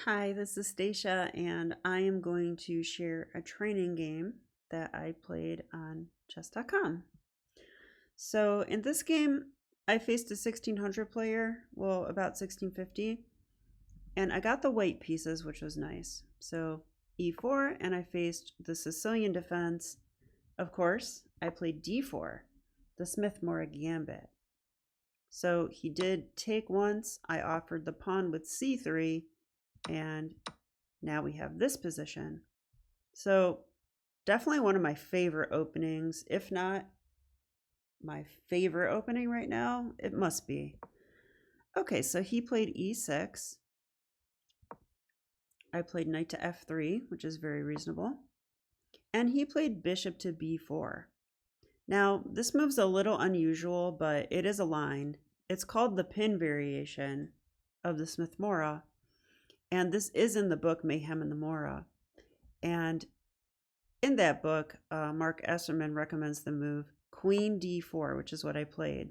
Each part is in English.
Hi, this is Stacia, and I am going to share a training game that I played on chess.com. So, in this game, I faced a 1600 player, well, about 1650, and I got the white pieces, which was nice. So, e4, and I faced the Sicilian defense. Of course, I played d4, the Smith-Morra Gambit. So, he did take once. I offered the pawn with c3, and now we have this position. So definitely one of my favorite openings, if not my favorite opening right now. It must be. Okay, so he played e6. I played knight to f3, which is very reasonable. And he played bishop to b4. Now, this move's a little unusual, but it is a line. It's called the pin variation of the Smith-Morra. And this is in the book Mayhem in the Morra. And in that book, Mark Esserman recommends the move Queen D4, which is what I played.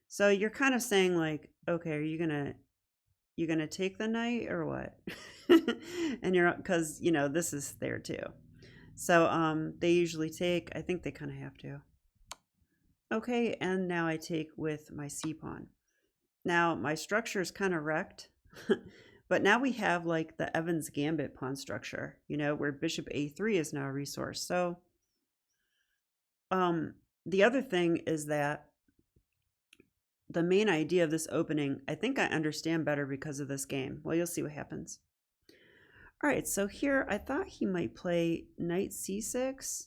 So you're kind of saying like, okay, are you gonna take the knight or what? And because this is there too. So they usually take. I think they kind of have to. Okay, and now I take with my c pawn. Now my structure is kind of wrecked. But now we have like the Evans Gambit pawn structure, where bishop a3 is now a resource. So the other thing is that the main idea of this opening, I think I understand better because of this game. Well, you'll see what happens. All right, so here I thought he might play knight c6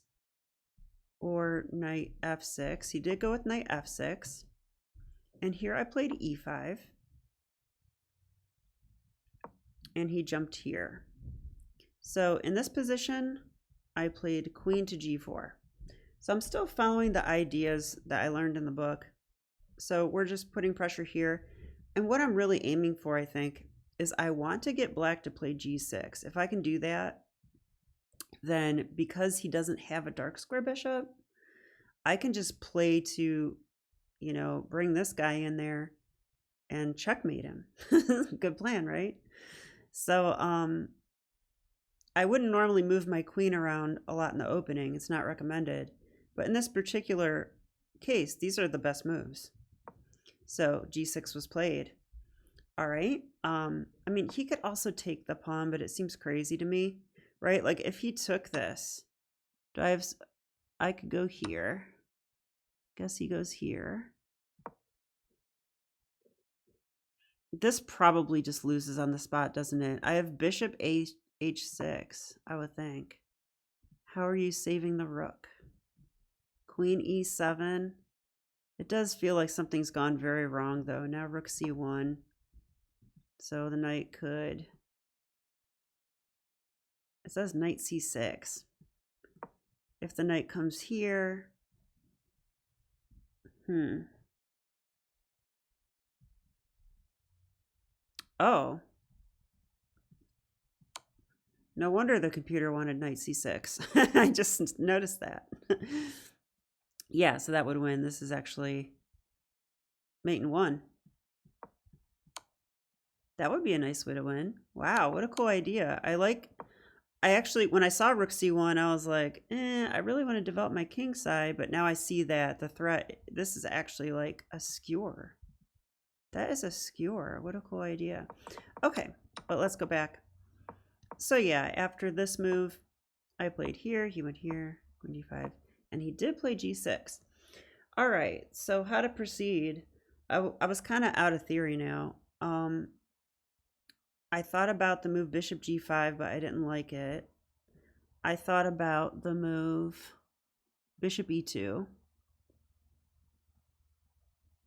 or knight f6. He did go with knight f6. And here I played e5. And he jumped here. So in this position, I played queen to g4. So I'm still following the ideas that I learned in the book. So we're just putting pressure here. And what I'm really aiming for, I think, is I want to get black to play g6. If I can do that, then because he doesn't have a dark square bishop, I can just play to, bring this guy in there and checkmate him. Good plan, right? So I wouldn't normally move my queen around a lot in the opening. It's not recommended. But in this particular case, these are the best moves. So g6 was played. All right. I mean, he could also take the pawn, but it seems crazy to me, right? Like if he took this, I could go here. Guess he goes here. This probably just loses on the spot, doesn't it? I have bishop h6, I would think. How are you saving the rook? Queen e7. It does feel like something's gone very wrong, though. Now rook c1. So the knight could... It says knight c6. If the knight comes here... Oh. No wonder the computer wanted knight c6. I just noticed that. Yeah, so that would win. This is actually mate in 1. That would be a nice way to win. Wow, what a cool idea. I actually, when I saw rook c1, I was like, I really want to develop my king side, but now I see that the threat, this is actually like a skewer. That is a skewer. What a cool idea. Okay, but let's go back. So yeah, after this move, I played here, he went here, queen d5, and he did play g6. All right, so how to proceed? I was kind of out of theory now. I thought about the move bishop g5, but I didn't like it. I thought about the move bishop e2.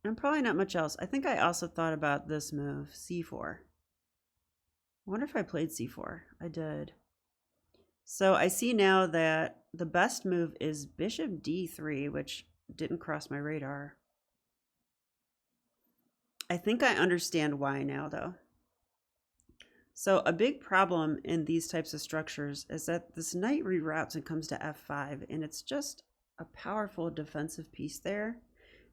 And probably not much else. I think I also thought about this move, c4. I wonder if I played c4. I did. So I see now that the best move is bishop d3, which didn't cross my radar. I think I understand why now, though. So a big problem in these types of structures is that this knight reroutes and comes to f5, and it's just a powerful defensive piece there.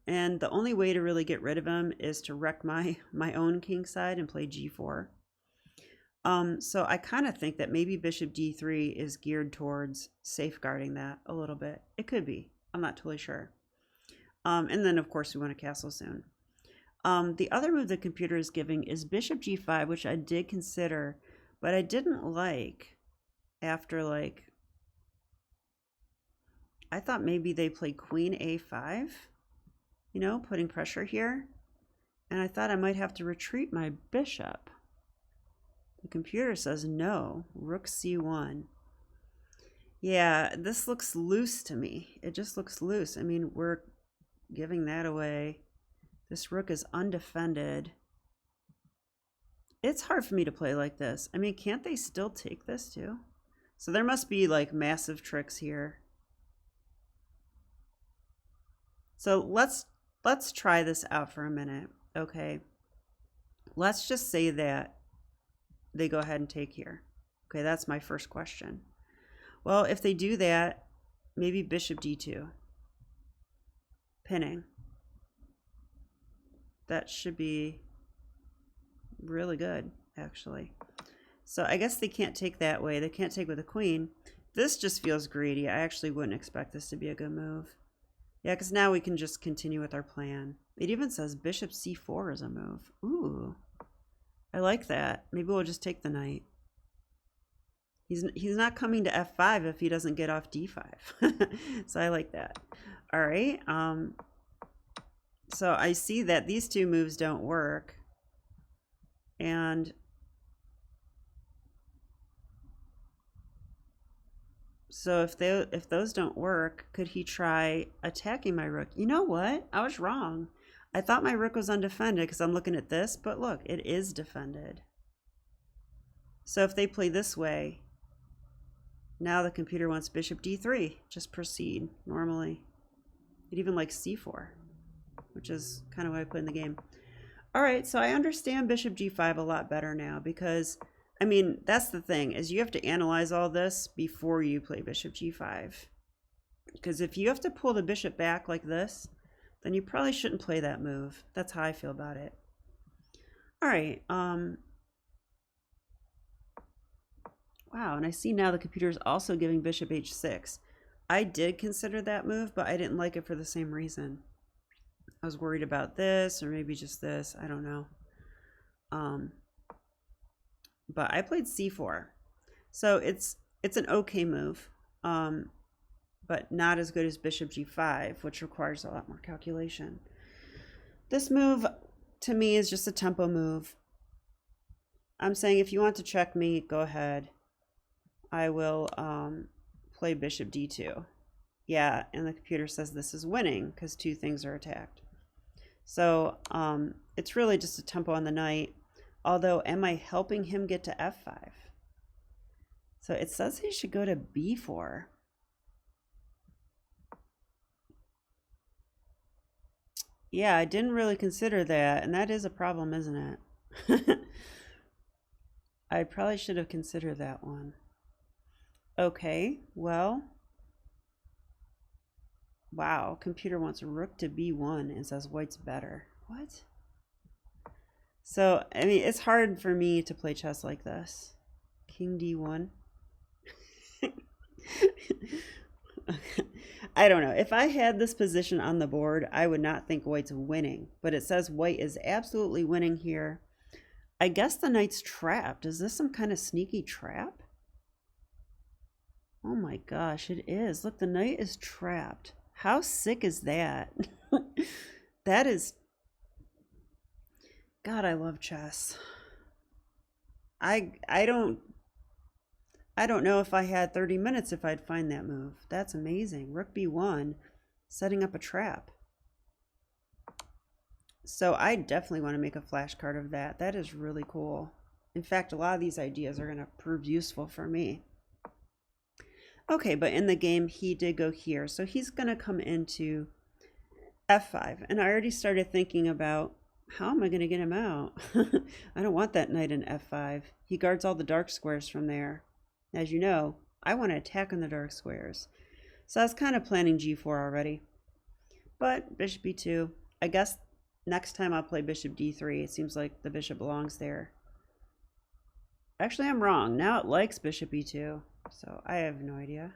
And the only way to really get rid of him is to wreck my own king side and play g4. So I kind of think that maybe bishop d3 is geared towards safeguarding that a little bit. It could be. I'm not totally sure. And then, of course, we want a castle soon. The other move the computer is giving is bishop g5, which I did consider, but I didn't like after, like, I thought maybe they played queen a5, you know, putting pressure here. And I thought I might have to retreat my bishop. The computer says no, rook c1. Yeah, this looks loose to me. It just looks loose. I mean, we're giving that away. This rook is undefended. It's hard for me to play like this. I mean, can't they still take this too? So there must be like massive tricks here. So let's try this out for a minute. Okay. Let's just say that they go ahead and take here. Okay, that's my first question. Well, if they do that, maybe bishop d2. Pinning. That should be really good, actually. So I guess they can't take that way. They can't take with a queen. This just feels greedy. I actually wouldn't expect this to be a good move. Yeah, because now we can just continue with our plan. It even says bishop c4 is a move. Ooh, I like that. Maybe we'll just take the knight. He's not coming to f5 if he doesn't get off d5. So I like that. All right. So I see that these two moves don't work. And so if those don't work, could he try attacking my rook? You know what? I was wrong. I thought my rook was undefended because I'm looking at this, but look, it is defended. So if they play this way, now the computer wants bishop d3. Just proceed normally. It even likes c4, which is kind of what I put in the game. All right, so I understand bishop g5 a lot better now because, I mean, that's the thing, is you have to analyze all this before you play bishop g5. Because if you have to pull the bishop back like this, then you probably shouldn't play that move. That's how I feel about it. All right. Wow, and I see now the computer is also giving bishop h6. I did consider that move, but I didn't like it for the same reason. I was worried about this, or maybe just this. I don't know. But I played c4. So it's an okay move, but not as good as bishop g5, which requires a lot more calculation. This move, to me, is just a tempo move. I'm saying if you want to check me, go ahead. I will play bishop d2. Yeah, and the computer says this is winning because two things are attacked. So it's really just a tempo on the knight. Although, am I helping him get to f5? So it says he should go to b4. Yeah, I didn't really consider that, and that is a problem, isn't it? I probably should have considered that one. Okay, well, wow, computer wants rook to b1 and says white's better. What? So, I mean, it's hard for me to play chess like this. King d1. I don't know. If I had this position on the board, I would not think white's winning. But it says white is absolutely winning here. I guess the knight's trapped. Is this some kind of sneaky trap? Oh my gosh, it is. Look, the knight is trapped. How sick is that? That is... God, I love chess. I don't know if I had 30 minutes if I'd find that move. That's amazing. Rook b1, setting up a trap. So I definitely want to make a flashcard of that. That is really cool. In fact, a lot of these ideas are going to prove useful for me. Okay, but in the game, he did go here. So he's going to come into f5. And I already started thinking about, how am I going to get him out? I don't want that knight in f5. He guards all the dark squares from there. As you know, I want to attack on the dark squares. So I was kind of planning g4 already. But bishop b2. I guess next time I'll play bishop d3. It seems like the bishop belongs there. Actually, I'm wrong. Now it likes bishop e2. So I have no idea.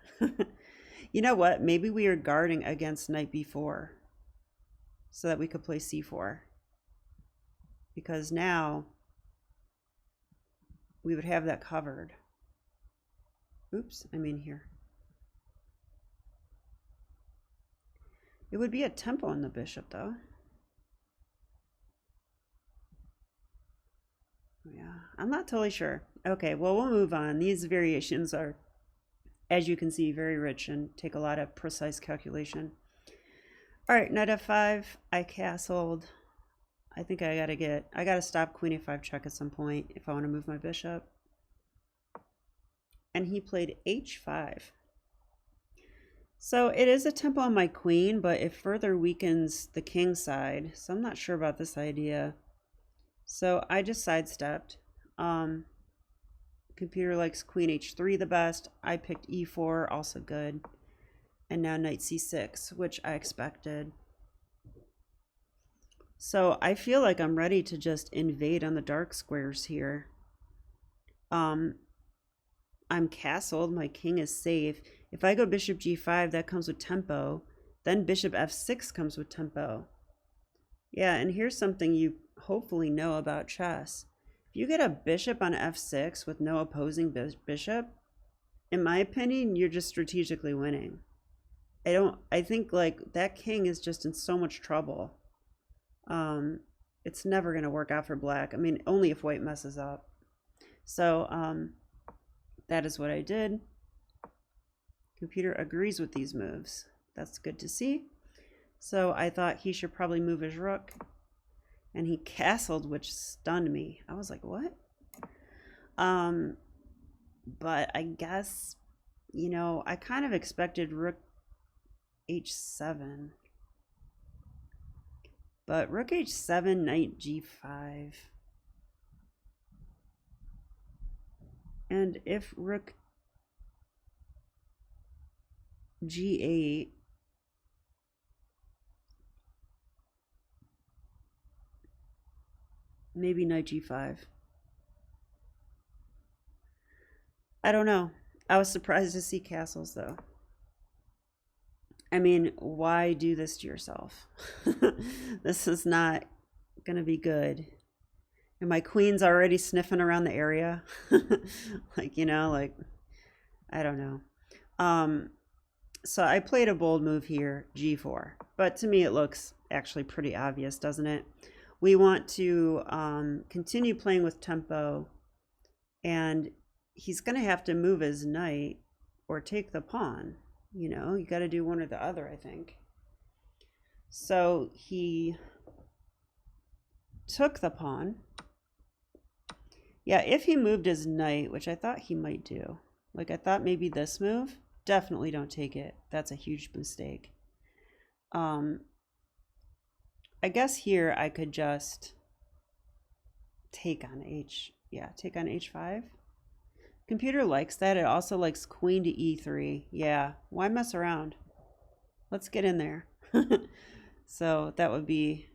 You know what? Maybe we are guarding against knight b4 so that we could play c4. Because now we would have that covered. Oops, I mean here. It would be a tempo on the bishop though. Yeah, I'm not totally sure. Okay, well, we'll move on. These variations are, as you can see, very rich and take a lot of precise calculation. All right, knight f5, I castled. I think I gotta stop queen a5 check at some point if I want to move my bishop. And he played h5. So it is a tempo on my queen, but it further weakens the king side. So I'm not sure about this idea. So I just sidestepped. Computer likes queen h3 the best. I picked e4, also good. And now knight c6, which I expected. So I feel like I'm ready to just invade on the dark squares here. I'm castled, my king is safe. If I go bishop g5, that comes with tempo. Then bishop f6 comes with tempo. Yeah, and here's something you hopefully know about chess. If you get a bishop on f6 with no opposing bishop, in my opinion, you're just strategically winning. I think like that king is just in so much trouble. It's never going to work out for black. I mean, only if white messes up. So that is what I did. Computer agrees with these moves. That's good to see. So I thought he should probably move his rook. And he castled, which stunned me. I was like, what? But I guess, you know, I kind of expected rook h7. But rook h7, knight g5. And if rook g8, maybe knight g5. I don't know. I was surprised to see castles though. I mean, why do this to yourself? This is not going to be good. And my queen's already sniffing around the area. Like, you know, like, I don't know. So I played a bold move here, g4. But to me, it looks actually pretty obvious, doesn't it? We want to continue playing with tempo. And he's going to have to move his knight or take the pawn. You know, you got to do one or the other, I think. So he took the pawn. Yeah, if he moved his knight, which I thought he might do. Like, I thought maybe this move. Definitely don't take it. That's a huge mistake. I guess here I could just take on take on h5. Computer likes that. It also likes queen to e3. Yeah, why mess around? Let's get in there. So that would be,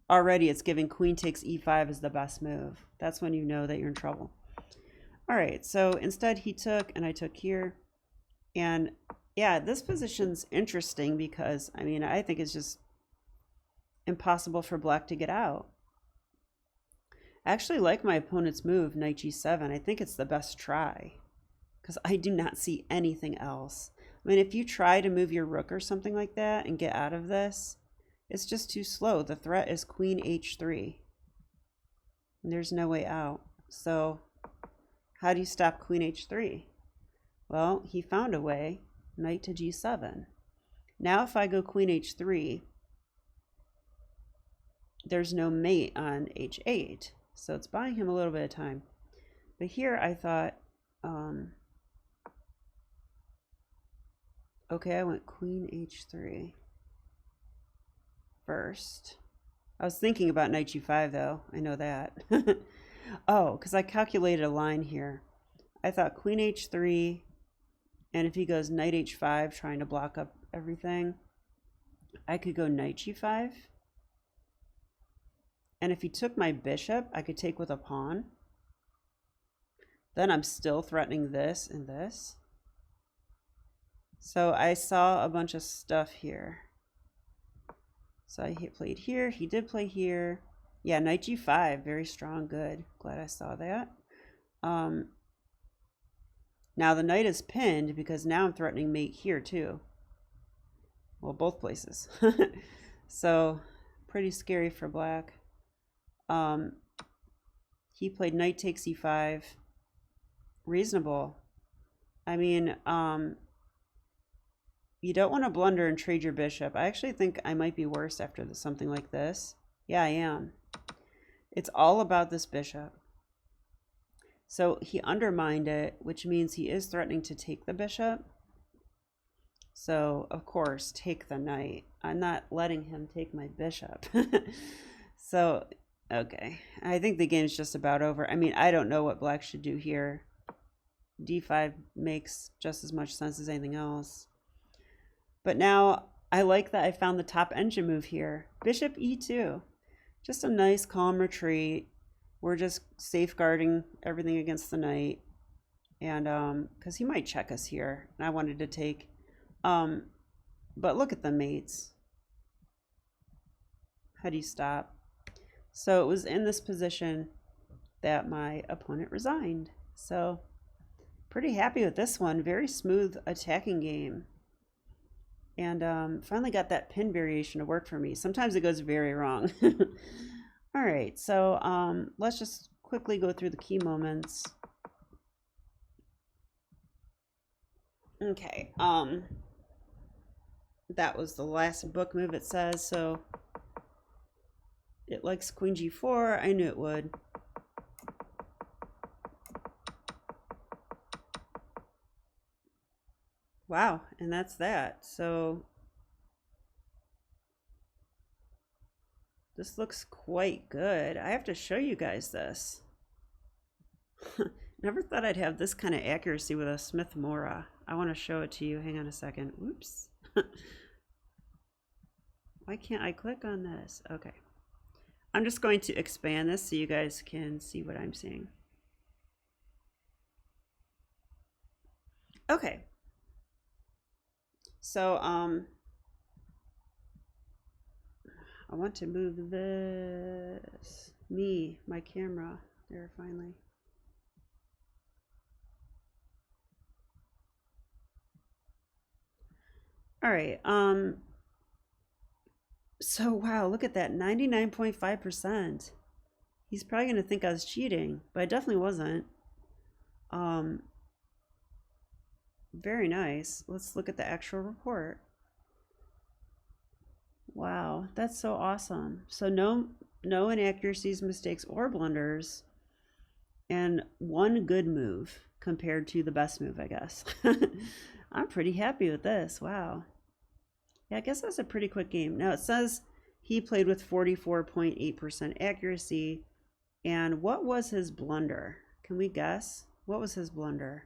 already it's giving queen takes e5 as the best move. That's when you know that you're in trouble. All right, so instead he took and I took here. And yeah, this position's interesting because, I mean, I think it's just impossible for black to get out. I actually like my opponent's move, knight g7. I think it's the best try because I do not see anything else. I mean, if you try to move your rook or something like that and get out of this, it's just too slow. The threat is queen h3. And there's no way out. So how do you stop queen h3? Well, he found a way, knight to g7. Now if I go queen h3, there's no mate on h8. So it's buying him a little bit of time. But here I thought, okay, I went queen h3 first. I was thinking about knight g5 though. I know that. Oh, because I calculated a line here. I thought queen h3, and if he goes knight h5 trying to block up everything, I could go knight g5. And if he took my bishop, I could take with a pawn. Then I'm still threatening this and this. So I saw a bunch of stuff here. So I played here. He did play here. Yeah, knight g5. Very strong. Good. Glad I saw that. Now the knight is pinned because now I'm threatening mate here too. Well, both places. So pretty scary for black. He played knight takes e5. Reasonable. I mean, you don't want to blunder and trade your bishop. I actually think I might be worse after something like this. Yeah, I am. It's all about this bishop. So he undermined it, which means he is threatening to take the bishop. So, of course, take the knight. I'm not letting him take my bishop. So, okay. I think the game's just about over. I mean, I don't know what black should do here. D5 makes just as much sense as anything else. But now I like that I found the top engine move here. Bishop e2. Just a nice calm retreat. We're just safeguarding everything against the knight. And because he might check us here. And I wanted to take. But look at the mates. How do you stop? So it was in this position that my opponent resigned. So pretty happy with this one. Very smooth attacking game. And finally got that pin variation to work for me. Sometimes it goes very wrong. All right, so let's just quickly go through the key moments. Okay, that was the last book move, it says. So it likes queen g4. I knew it would. Wow, and that's that. So this looks quite good. I have to show you guys this. Never thought I'd have this kind of accuracy with a Smith-Morra. I want to show it to you. Hang on a second. Oops. Why can't I click on this? Okay. I'm just going to expand this so you guys can see what I'm seeing. Okay. So, I want to move this, my camera there finally. All right. So wow, look at that, 99.5%. He's probably gonna think I was cheating, but I definitely wasn't. Very nice. Let's look at the actual report. Wow, that's so awesome. So no inaccuracies, mistakes, or blunders, and one good move compared to the best move, I guess. I'm pretty happy with this. Wow. Yeah, I guess that's a pretty quick game. Now it says he played with 44.8% accuracy. And what was his blunder? Can we guess? What was his blunder?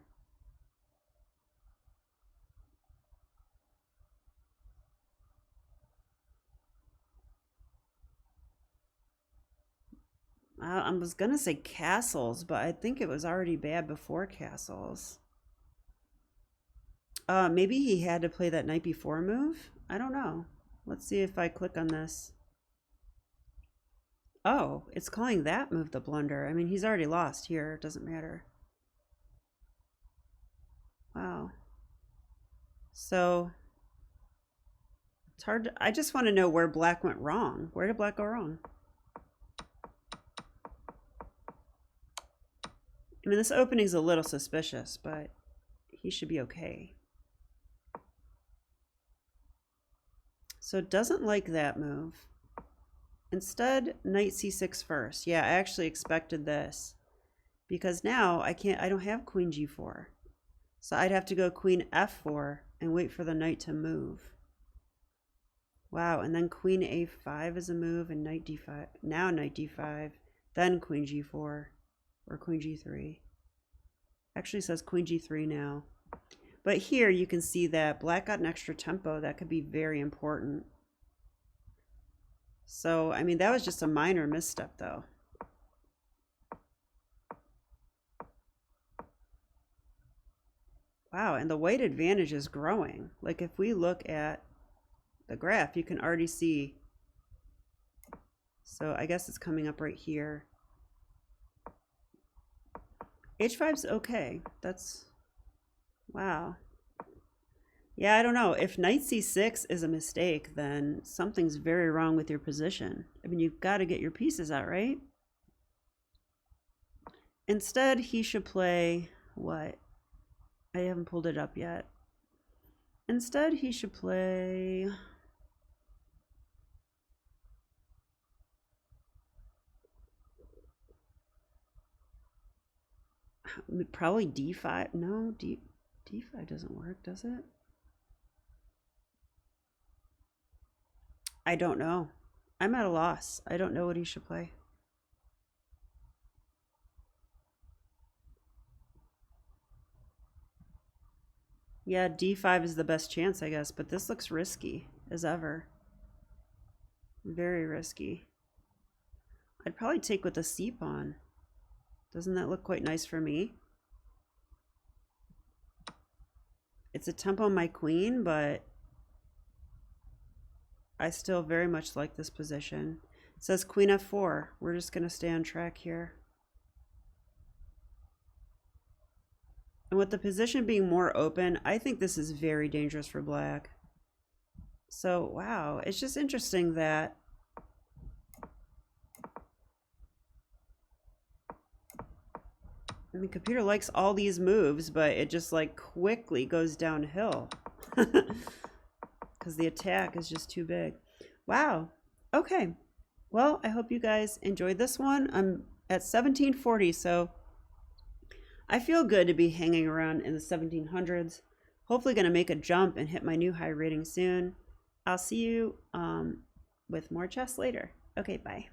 I was gonna say castles, but I think it was already bad before castles. Maybe he had to play that night before move? I don't know. Let's see if I click on this. Oh, it's calling that move the blunder. I mean, he's already lost here. It doesn't matter. Wow. So it's hard to, I just want to know where black went wrong. Where did black go wrong? I mean, this opening's a little suspicious, but he should be okay. So it doesn't like that move. Instead, knight c6 first. Yeah, I actually expected this because now I don't have queen g4. So I'd have to go queen f4 and wait for the knight to move. Wow, and then queen a5 is a move and knight d5. Now knight d5, then queen g4 or queen g3. Actually says queen g3 now. But here you can see that black got an extra tempo that could be very important. So, I mean, that was just a minor misstep though. Wow, and the white advantage is growing. Like if we look at the graph, you can already see. So I guess it's coming up right here. H5's okay. That's, wow. Yeah, I don't know. If knight c6 is a mistake, then something's very wrong with your position. I mean, you've got to get your pieces out, right? Instead, he should play what? I haven't pulled it up yet. Instead, he should play... probably d5. No, d5 doesn't work, does it? I don't know. I'm at a loss. I don't know what he should play. Yeah, d5 is the best chance, I guess, but this looks risky as ever. Very risky. I'd probably take with a c pawn. Doesn't that look quite nice for me? It's a tempo on my queen, but I still very much like this position. It says queen f4. We're just going to stay on track here. And with the position being more open, I think this is very dangerous for black. So, wow, it's just interesting that I mean, computer likes all these moves, but it just like quickly goes downhill because the attack is just too big. Wow. Okay. Well, I hope you guys enjoyed this one. I'm at 1740, so I feel good to be hanging around in the 1700s. Hopefully going to make a jump and hit my new high rating soon. I'll see you with more chess later. Okay, bye.